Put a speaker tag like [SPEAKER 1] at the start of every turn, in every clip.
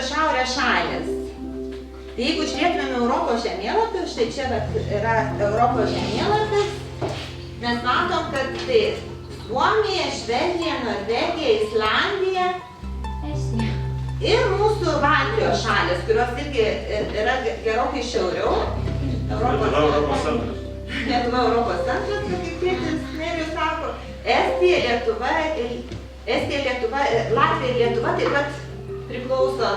[SPEAKER 1] visos šiaurės šalys. Tai jeigu žiūrėtumėm Europos žemėlapį, štai čia yra Europos žemėlapis, mes matom, kad tai Suomija, Švedija, Norvegija, Islandija ir mūsų Baltijos šalis, kurios irgi yra gerokai šiauriau.
[SPEAKER 2] Europos centras.
[SPEAKER 1] Lietuva Europos centras, kaip tėtis Nerijus sako. Estija, Lietuva, Latvija ir Lietuva taip pat priklauso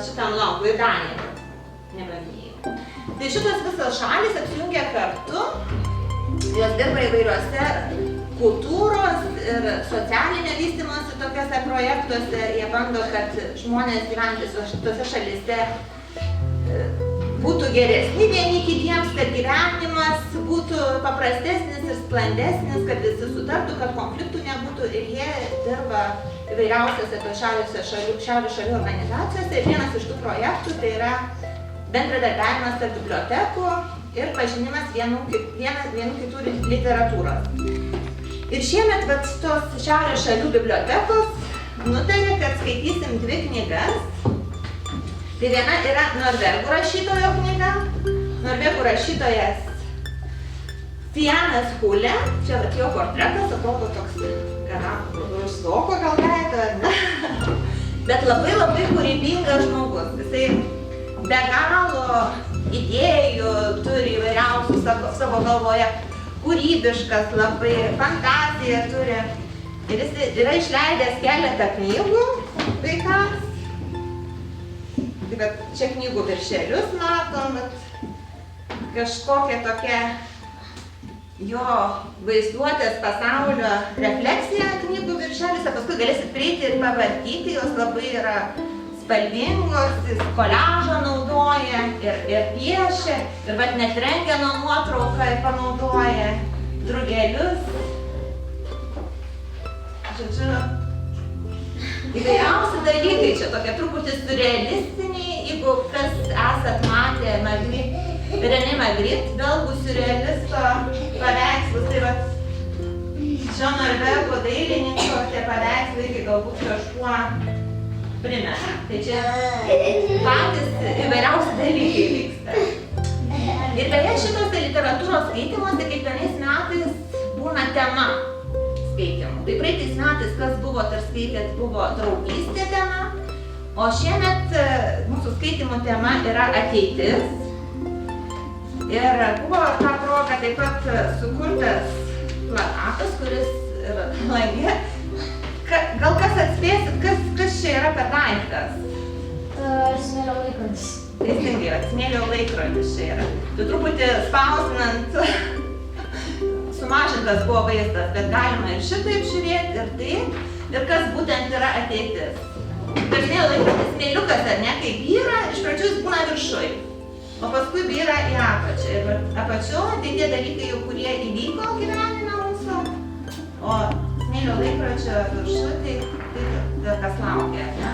[SPEAKER 1] šitam laukui ir Danija. Nepaminėjau. Tai šitos visos šalis apsijungia kartu, jos dirba įvairiuose kultūros ir socialinio vystymosi tokiuose projektuose. Jie bando, kad žmonės gyventys tose šalyse būtų geresni vieni kitiems, kad gyvenimas būtų paprastesnis ir sklandesnis, kad visi sutartų, kad konfliktų nebūtų ir jie dirba įvairiausiose šiaurės šalių organizacijose. Ir vienas iš tų projektų tai yra bendradarbiavimas tarp bibliotekų ir pažinimas vienų kitų literatūros. Ir šiemet tos šiaurės šalių bibliotekos nutarė, kad skaitysim 2 knygas. Tai viena yra norvegų rašytojo knyga, norvegų rašytojas Fianas Hule, čia jo portretas, atrodo toks gana rusvoko gal veido, ar ne? Bet labai kūrybingas žmogus. Jisai be galo idėjų turi įvairiausių savo galvoje, kūrybiškas, labai fantaziją turi. Ir jis yra išleidęs keletą knygų vaikams. Bet čia knygų viršelius matom, kažkokia tokia jo vaizduotės pasaulio refleksija knygų viršeliuose. Paskui galėsit prieiti ir pavartyti, jos labai yra spalvingos, jis koliažą naudoja ir piešia, ir net rentgeno nuotrauką panaudoja, drugelius. Žodžiu, įvairiausi dalykai čia tokie truputį surrealistiniai, jeigu kas esat matę René Magritte, belgų surrealisto paveikslus, tai šio norvegų dailininko tie paveikslai galbūt kažkuo primena. Tai čia patys įvairiausi dalykai vyksta. Ir beje šitose literatūros skaitymuose kiekvienais metais būna tema skaitimų. Tai praeitais metais, kas buvo tarp skaitėt, buvo draugystė tema, o šiemet mūsų skaitymų tema yra ateitis. Ir buvo tą progą taip pat sukurtas plakatas, kuris yra langė. Gal kas atspėsit, kas čia yra per daiktas?
[SPEAKER 3] Smėlio laikrodis.
[SPEAKER 1] Teisingai, smėlio laikrodis čia yra. Tu truputį spausdinant sumažintas buvo vaizdas, bet galima ir šitaip žiūrėti, ir taip. Ir kas būtent yra ateitis. Dažnai laikrodis smėliukas, ar ne, kai byra, iš pradžių jis būna viršui, o paskui byra į apačią. Ir apačioje tai tie dalykai jau, kurie įvyko gyvenime mūsų, o smėlio laikrodžio viršui, tai kas laukia, ne?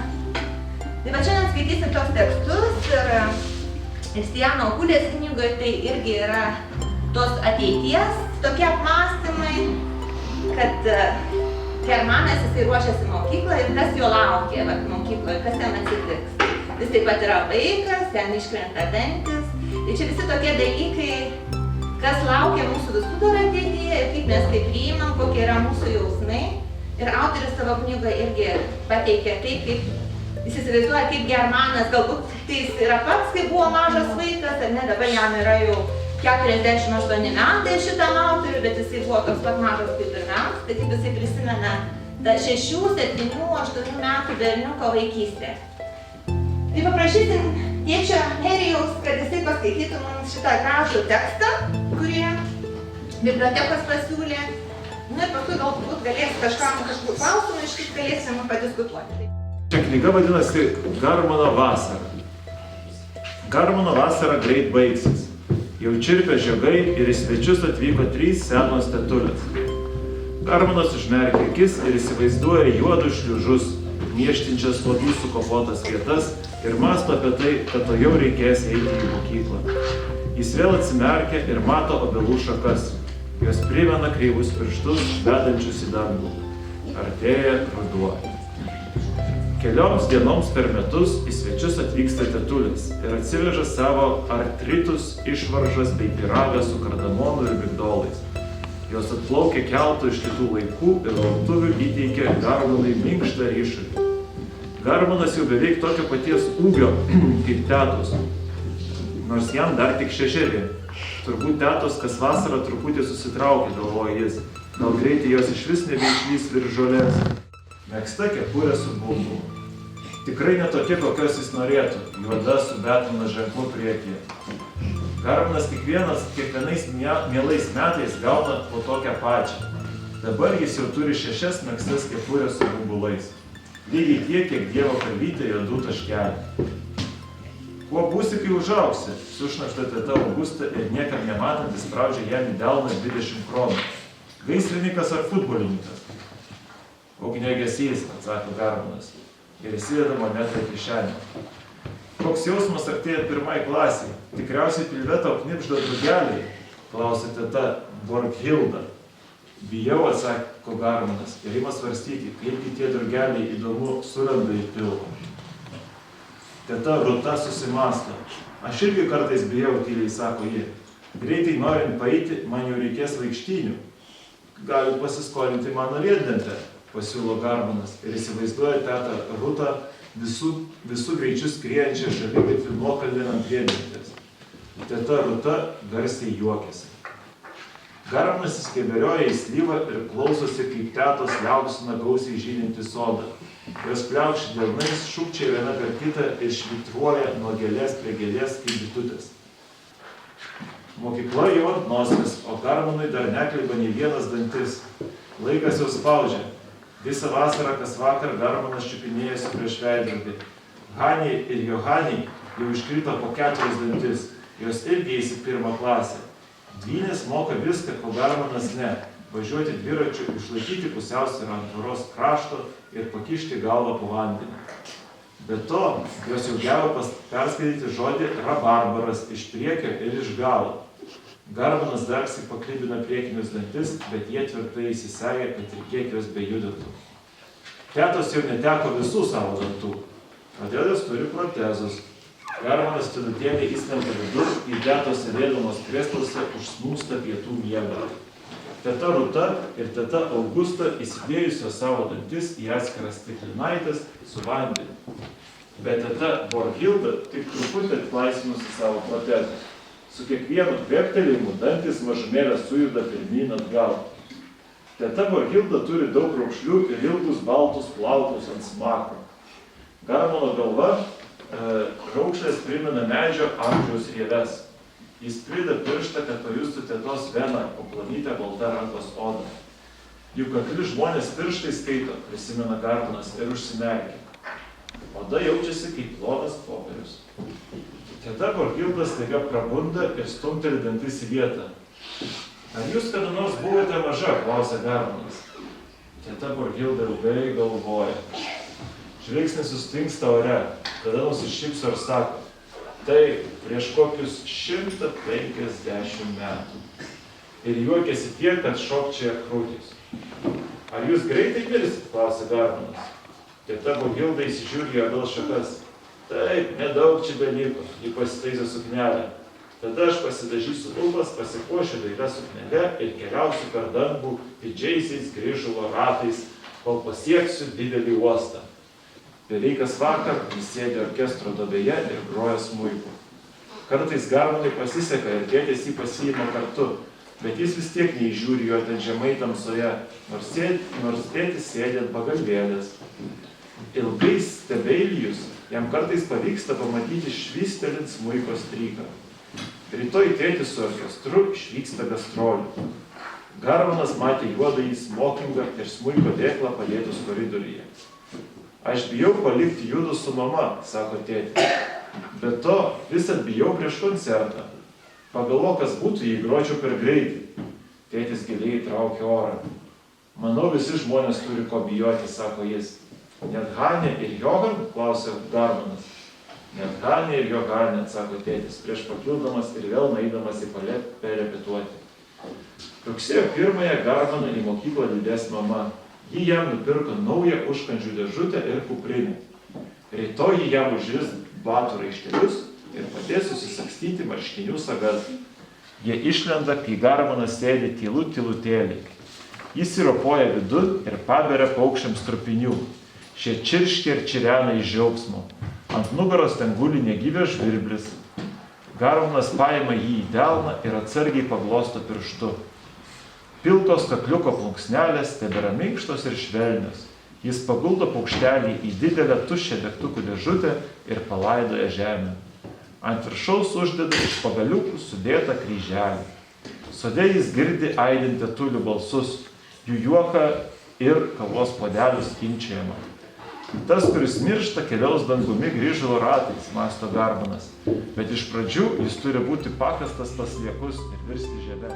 [SPEAKER 1] Tai va šiandien skaitysim tos tekstus ir Stiano Hulės knygoje tai irgi yra tos ateities tokie apmąstymai, kad Hermanas jisai ruošiasi mokyklą ir kas jo laukia mokykloje, kas ten atsitiks. Jis taip pat yra vaikas, ten iškrenta dantis. Tai čia visi tokie dalykai, kas laukia mūsų visų dar ateityje ir kaip mes tai priimam, kokie yra mūsų jausmai. Ir autorius savo knygoje irgi pateikia taip, kaip jis įsivaizduoja, kaip Hermanas, galbūt tai jis yra pats, kai buvo mažas vaikas, ar ne, dabar jam yra jau 48 metai šitam autoriui, bet jisai buvo toks pat mažas kaip ir mes, tai kaip jisai prisimena tą 6, 7, 8 metų berniuko vaikystę. Tai paprašysim tėčio Nerijaus, kad jisai paskaitytų mums šitą gražų tekstą, kurį bibliotekos pasiūlė. Nu ir paskui galbūt galės kažkokių klausimų iškart galėsim padiskutuoti.
[SPEAKER 2] Ši knyga vadinasi Garmano vasara. Garmano vasara greit baigsis. Jau čirpia žiogai ir į svečius atvyko 3 senos tetulės. Garmanas užmerkia akis ir įsivaizduoja juodus šliužus, mieštinčias uodų sukopotas vietas ir mąsto apie tai, kad to jau reikės eiti į mokyklą. Jis vėl atsimerkia ir mato obelų šakas. Jos primena kreivus pirštus, vedančius į dangų. Artėja ruduo. Kelioms dienoms per metus į svečius atvyksta tetulės ir atsiveža savo artritus, išvaržas bei pyragą su kardamonu ir migdolais. Jos atplaukia keltu iš kitų laikų ir lautuvių įteikia Garmanui minkštą ryšulį. Garmanas jau beveik tokio paties ūgio kaip tetos, nors jam dar tik 6. Turbūt tetos kas vasarą truputį susitraukia, galvoja jis. Gal greitai jos išvis nebeišlys virš žolės. Megzta kepurė su baubu. Tikrai ne tokia, kokios jis norėtų, juoda su betona ženklu priekyje. Garmanas kiekvienais mielais metais gauna po tokią pačią. Dabar jis jau turi 6 megztas kepurės su bumbulais. Lygiai tiek, kiek Dievo karvytė juodų taškelių. Kuo būsi, kai užaugsi, sušnabžda teta Augusta ir niekam nematant įspraudžia jam į delną 20 kronų. Gaisrininkas ar futbolininkas? Ugniagesys, atsako Garmanas, ir įsideda monetą į kišenę. Koks jausmas artėja 1 klasiai? Tikriausiai pilve tau knipžda drugeliai, klausė teta Borghilda. Bijau, atsako Garmanas, ir ima svarstyti, kaipgi tie drugeliai įdomu suranda į pilvą. Teta Ruta susimąsto. Aš irgi kartais bijau, tyliai sako ji. Greitai norint paeiti, man jau reikės vaikštynių. Gali pasiskolinti mano riedlentę, pasiūlo Garmanas ir įsivaizduoja tetą Rutą visų greičių skriejančią šaligatvį nuokalbin ant riedlentės. Teta Ruta garsiai juokiasi. Garmanas įskeberioja į slyvą ir klausosi, kaip tetos liaupsina gausiai žydintį sodą. Jos pliaukši delnais, šūkčiai viena per kitą ir švitruoja nuo gėlės prie gėlės kaip bitutės. Mokykla jau ant nosies, o Garmanui dar nekliba nei vienas dantis. Laikas jau spaudžia. Visą vasarą kas vakar Garmanas čiupinėjasi prieš veidrodį. Haniai ir Johaniai jau iškrito po 4 dantis. Jos irgi eis į 1 klasę. Dvynės moka viską, ko Garmanas ne. Važiuoti dviračiu, išlaikyti pusiausvyrą ant tvoros krašto ir pakišti galvą po vandenį. Be to, jos jau geba perskaityti žodį rabarbaras iš priekio ir iš galo. Garmanas darsiai paklibina priekinius dantis, bet jie tvirtai įsisegė, kad ir kiek jos bejudintų. Tetos jau neteko visų savo dantų, todėl jos turi protezus. Garmanas tidutėlį įskrenda vidun, į tetos sėdėdamos krėsluose užsnūsta pietų miegą. Teta Ruta ir teta Augusta įsidėjusios savo dantis į atskiras stiklinaitės su vandeniu. Bet teta Borghilda tik truputį atlaisvinusi savo protezą. Su kiekvienu kvėptelėjimu dantis mažumėlę sujuda pirmyn atgal. Teta Borghilda turi daug raukšlių ir ilgus baltus plaukus ant smakro. Garmano galva raukšlės primena medžio amžiaus rieves. Jis prida pirštą, kad pajustų tetos veną, o plonytę balta rankos odą. Juk akli žmonės pirštai skaito, prisimena Garmanas ir užsimerkia. Oda jaučiasi kaip plonas popierius. Teta Borghilda staiga prabunda ir stumteli dantis į vietą. Ar jūs kada nors buvote maža, klausė Garmanas. Teta Borghilda ilgai galvoja. Žvilgsnis sustingsta ore, tada nusišypso ir sako. Tai prieš kokius 150 metų. Ir juokėsi tiek, kad šokčia krūtis. Ar jūs greitai mirsit, klausė Garmanas. Teta Borghilda įsižiūrė į obels šakas. Taip, nedaug čia beliko, ji pasitaisė suknelę. Tada aš pasidažysiu lūpas, pasipuošiu dailią suknelę ir keliausiu per dangų didžiaisiais grįžulo ratais, kol pasieksiu didelį uostą. Beveik kas vakar jis sėdi orkestro duobėje ir groja smuiku. Kartais Garmanui pasiseka ir tėtis jį pasiima kartu, bet jis vis tiek neįžiūri jo ten žemai tamsoje, nors tėtis sėdi ant pagalvėlės. Ilgai stebeilijus, jam kartais pavyksta pamatyti švystelint smuiko stryką. Rytoj tėtis su orkestru išvyksta gastrolių. Garmanas matė juodąjį smokingą ir smuiko dėklą padėtus koridoriuje. Aš bijau palikti judu su mama, sako tėtis. Be to, visad bijau prieš koncertą. Pagalvo, kas būtų, jei gročiau per greitai. Tėtis giliai traukia orą. Manau, visi žmonės turi ko bijoti, sako jis. Net Hanė ir Johan, klausė Garmanas. Net Hanė ir Johanė, sako tėtis, prieš pakildamas ir vėl nueidamas į paletę repetuoti. Rugsėjo 1-ąją Garmaną į mokyklą lydės mama. Ji jam nupirko naują užkandžių dėžutę ir kuprinę. Rytoj ji jam užris batų raištelius ir padės susisagstyti marškinių sagas. Jie išlenda, kai Garmanas sėdi tylutėliai. Jis įropoja vidun ir paberia paukščiams trupinių. Šie čirškia ir čirena iš džiaugsmo. Ant nugaros ten guli negyvas žvirblis. Garmanas paima jį į delną ir atsargiai paglosto pirštu. Pilkos kakliuko plunksnelės tebėra minkštos ir švelnios. Jis paguldo paukštelį į didelę tuščią degtukų dėžutę ir palaidoja žemę. Ant viršaus uždeda iš pagaliukų sudėtą kryželį. Sode jis girdi aidint tetulių balsus, jų juoką ir kavos puodelius ginčiojama. Tas, kuris miršta, keliaus dangumi grįžulo ratais, mąsto Garmanas, bet iš pradžių jis turi būti pakastas pas sliekus ir virsti žieve.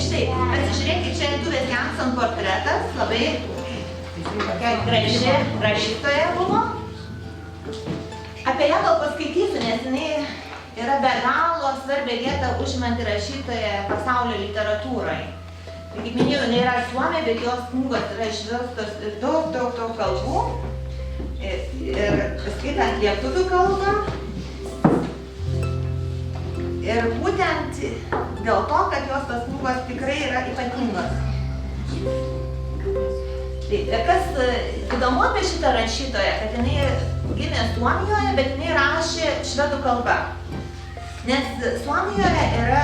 [SPEAKER 1] Štai, pasižiūrėkit, čia Tuvės Janson portretas, labai tokia graži rašytoja buvo. Apie ją gal paskaitysiu, nes jinai yra be galo svarbią vietą užimanti rašytoja pasaulio literatūrai. Kaip minėjau, jinai yra suomė, bet jos knygos yra išverstos daug kalbų. Ir skaitant lietuvių kalbą. Ir būtent dėl to, kad jos tos knygos tikrai yra ypatingos. Kas įdomu apie šitą rašytoją, kad jinai gimė Suomijoje, bet jinai rašė švedų kalba. Nes Suomijoje yra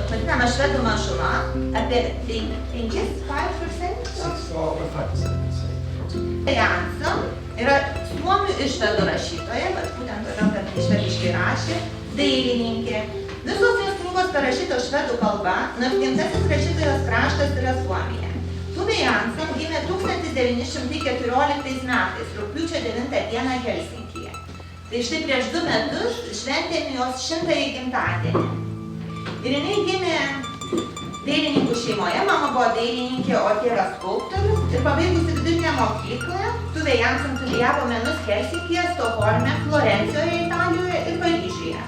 [SPEAKER 1] vadinama švedų mažuma, apie 5%. Janson yra suomių ir švedų rašytoja, bet būtent todėl, kad švediškai rašė, dailininkė. Visos jos knygos parašytos švedų kalba, nors gimtasis rašytojos kraštas yra Suomija. Tuvė Janson gimė 1914 metais, rugpjūčio 9 dieną Helsinkyje. Tai štai prieš 2 metus šventėme jos 100-ąjį gimtadienį. Ir jinai gimė dailininkų šeimoje, mama buvo dailininkė, o tėvas skulptorius. Ir pabaigusi vidurinę mokyklą, Tuvė Janson studijavo menus Helsinkyje, Stokholme, Florencijoje, Italijoje ir Paryžiuje.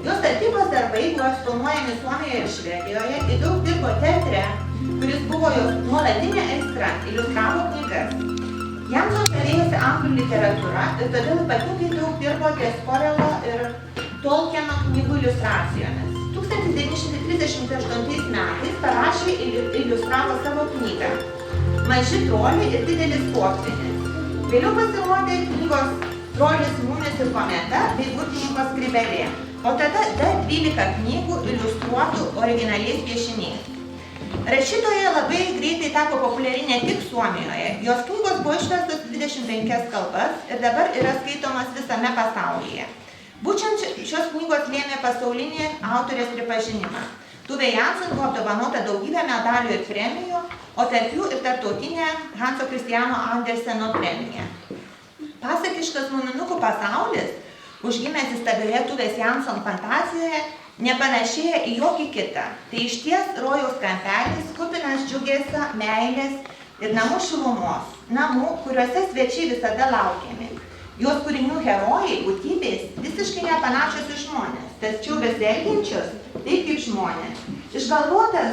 [SPEAKER 1] Jos tapybos darbai buvo eksponuojami Suomijoje ir Švedijoje, ji daug dirbo teatre, kuris buvo jos nuolatinė aistra, iliustravo knygas. Janson žavėjosi anglų literatūra ir todėl ypatingai daug dirbo ties Orelo ir Tolkieno knygų iliustracijomis. 1938 metais parašė ir iliustravo savo knygą Maži troliai ir didelis potvynis. Vėliau pasirodė knygos Trolis, mumis ir kometa bei burtininko skrybėlė. O tada dar 12 knygų iliustruotų originaliais piešiniais. Rašytoja labai greitai tapo populiari ne tik Suomijoje. Jos knygos buvo išverstos 25 kalbas ir dabar yra skaitomas visame pasaulyje. Būtent šios knygos lėmė pasaulinį autorės pripažinimą. Tuvė Janson buvo apdovanota daugybę medalių ir premijų, o tarp jų ir tarptautinė Hanso Kristiano Anderseno premija. Pasakiškas muminukų pasaulis, užgimęs įstabilie Tuvės Janson fantazijoje, nepanašėja į jokį kitą. Tai išties rojaus kampelis, kupinas džiugesio, meilės ir namų šilumos. Namų, kuriuose svečiai visada laukiami. Jos kūrinių herojai, būtybės, visiškai nepanašios į žmonės, tačiau besielgiančios taip kaip žmonės. Išgalvotas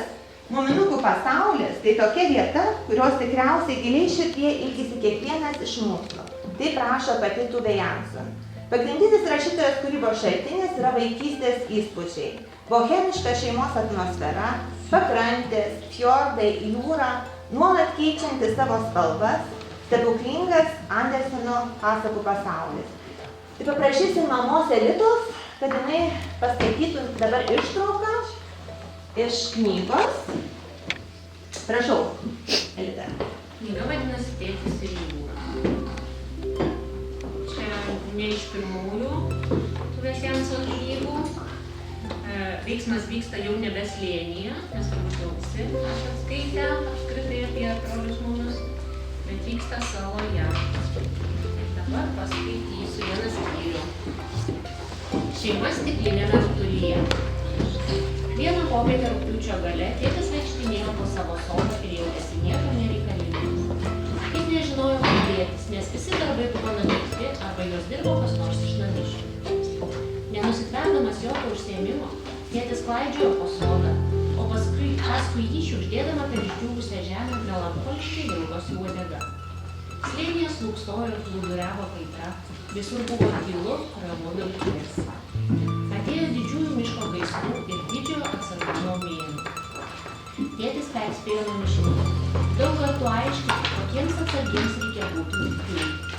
[SPEAKER 1] muminukų pasaulis tai tokia vieta, kurios tikriausiai giliai širdyje ilgisi kiekvienas iš mūsų. Taip rašo pati Tuvė Janson. Pagrindinis rašytojos kūrybos šaltinis yra vaikystės įspūdžiai. Bohemiška šeimos atmosfera, pakrantės, fjordai, jūra, nuolat keičianti savo spalvas, stebuklingas Anderseno pasakų pasaulis. Tai paprašysim mamos Elitos, kad jinai paskaitytų dabar ištrauką iš knygos. Prašau, Elita.
[SPEAKER 4] Knyga vadinasi Tėtis ir jūra. Ne iš pirmųjų Tuvės Janson knygų. Veiksmas vyksta jau nebe slėnyje, nes turbūt jau visi esat skaitę apskritai apie trolius mumis, bet vyksta saloje. Ir dabar paskaitysiu vieną skyrių. Šeima stiklinėme rutulyje. Vieną popietę rugpjūčio gale tėtis vaikštinėjo po savo sodą ir jautėsi niekam nereikalingas. Jis nežinojo, kaip dėtis, nes visi darbai buvo nuveikti arba juos dirbo kas nors iš namiškių. Nenusitverdamas jokio užsiėmimo, tėtis klaidžiojo po sodą, o paskui jį šiugždėdama per išdžiūvusią žemę melancholiškai vilkosi uodega. Slėnyje slūgsojo ir plūduriavo kaitra, visur buvo tylu, ramu vilties. Atėjo didžiųjų miško gaisrų ir didžiojo atsargumo mėnuo. Tėtis perspėjo namiškius. Daug kartų aiškino, kokiems atsargiems reikia būti nukreipti.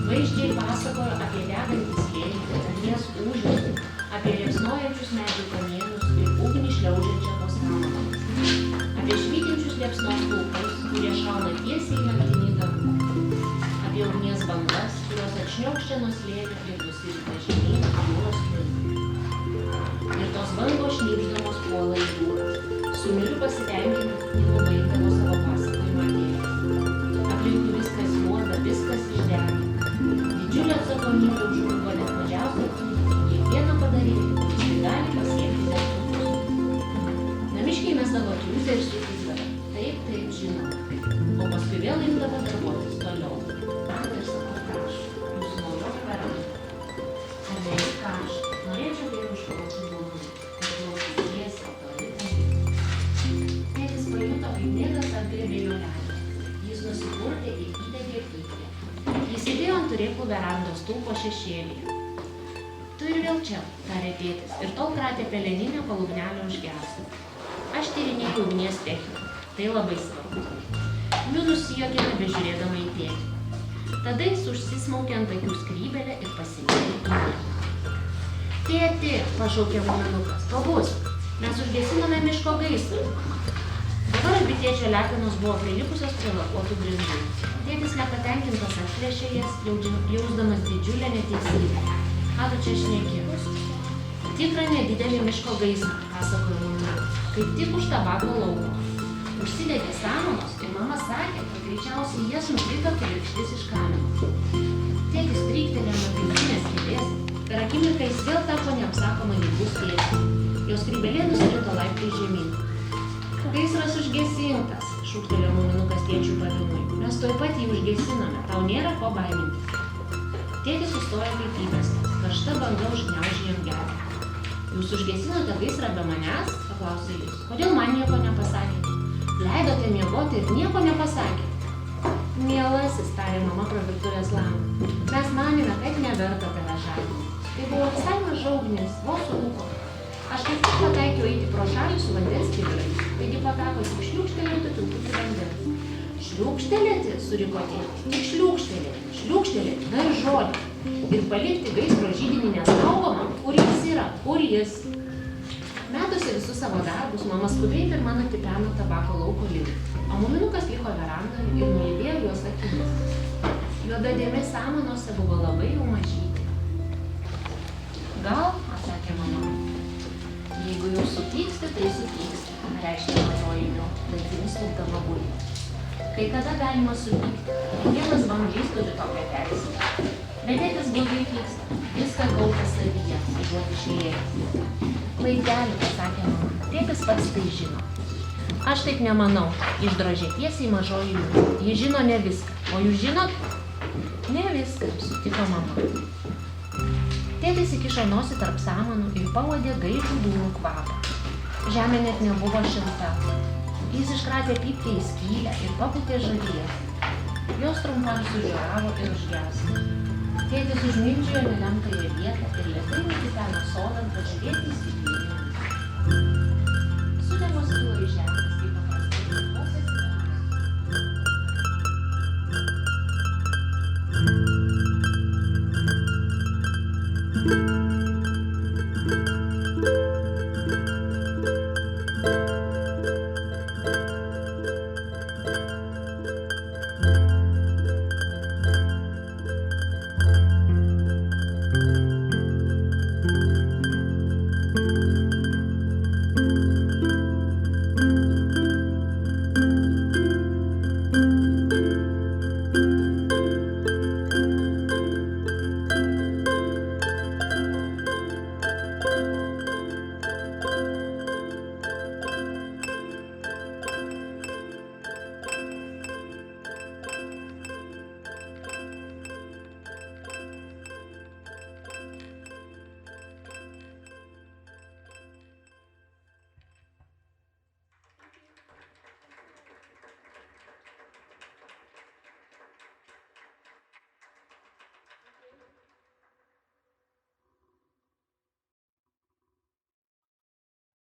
[SPEAKER 4] Vaizdžiai pasakojo apie degantį slėnį, ugnies ūžesį, apie liepsnojančius medžių kamienus ir ugnį šliaužiančią po samanas. Apie švytinčius liepsnos plaukus, kurie šauna tiesiai į naktinį dangų. Apie ugnies bangas, kurios atšniokščia nuo slėnio ir nusirita žemyn jūros krinta. Ir tos bangos šnypšdamos puola į jūrą. Su miliu pasitenkinimu baigdavo savo pasakojimą tėtis. Aplinkui viskas juoda, viskas išdegė. Didžiulė atsakomybė užklupo net mažiausią kūdikį, kiekvieną padaryti, kuris gali pasiekti degtukus. Namiškiai mesdavo triūsę ir supykdavo. Taip, žinoma. O paskui vėl imdavo darbuotis toliau. Ir sako, prašau, jūsų naujoji veranda. Ar ne į kažką? Norėčiau dieviško dovanų, kad plauktų tiesiai, toli. Tėtis pajuto, kaip niekas atgriebė jo ledą. Jis nusipurtė ir įdegė pyklę. Jis sėdėjo ant turėklų verandos stulpo šešėlyje. Tu ir vėl čia, tarė tėtis, ir tol kratė peleninę palugnelę užgestų. Aš tyrinėjau ugnies techniką. Tai labai svarbu. Miu nusijuokė nebežiūrėdama į tėtį. Tada jis užsismaukė ant akių skrybelę ir pasinėrė į jį. Tėti, pašaukė muminukas, pabusk, mes užgesinome miško gaisrą. Dabar abi tėčio letenos buvo prilipusios prie lakuotų grindų. Tėtis nepatenkintas atplėšė jas, jausdamas didžiulę neteisybę. Ką tu čia šneki? Tikrą nedidelį miško gaisrą, pasakojo muminukas, kaip tik už tabako lauko. Užsidegė samanos ir mama sakė, kad greičiausiai jas nukrito kibirkštis iš kamino. Tėtis stryktelėjo nuo gaisinės kėdės. Per akimirką jis vėl tapo neapsakomai lygus tėčiui. Jos skrybelė nusirito laiptais žemyn. Gaisras užgesintas, šūktelėjo muminukas tėčiui pavimui. Mes tuoj pat jį užgesinome, tau nėra ko baimintis. Tėtis sustojo kaip įprastas, karšta banga užgniaužė jam gerklę. Jūs užgesinote gaisrą be manęs? Paklausė jis. Kodėl man nieko nepasakėte? Leidote miegoti ir nieko nepasakėte. Mielasis, tarė mama pro virtuvės langą. Mes manėme, kad neverta tave žadinti. Tai buvo visai maža ugnis, vos rūko. Aš kaip tik pataikiau eiti pro šalį su vandens kibirais, taigi pakako tik šliūkštelėti truputį vandens. Šliūkštelėti, suriko tėtis, tik šliūkštelėti, na ir žodį. Ir palikti gaisro židinį nesaugomą, kur jis yra, kur jis. Metusi visus savo darbus, mama skubiai pirma nutipeno tabako lauko link, o muminukas liko verandoje ir nulydėjo juos akimis. Juoda dėmė samanose buvo labai jau mažytė. Gal, atsakė mama, jeigu jau supyksti, tai supyksti, reiškia mažoji jo, dantimis lūpdama bulvę. Kai kada galima supykti, kiekvienas banglys turi tokią teisę. Bet tėtis blogai pyksta, viską kaupia savyje, užuot išliejęs. Vaikeli, pasakė mama, tėtis pats tai žino. Aš taip nemanau, išdrožė tiesiai mažoji jų. Ji žino ne viską, o jūs žinot? Ne viską, sutiko mama. Tėtis įkišo nosį tarp samanų ir pauodė gaižų dūmų kvapą. Žemė net nebuvo šilta. Jis iškratė pypkę į skylę ir papūtė žarijas. Jos trumpam sužiuravo ir užgeso. Tėtis užmindžiojo nelemtąją vietą ir lėtai nutipeno sodan pažiūrėti į stiklinį.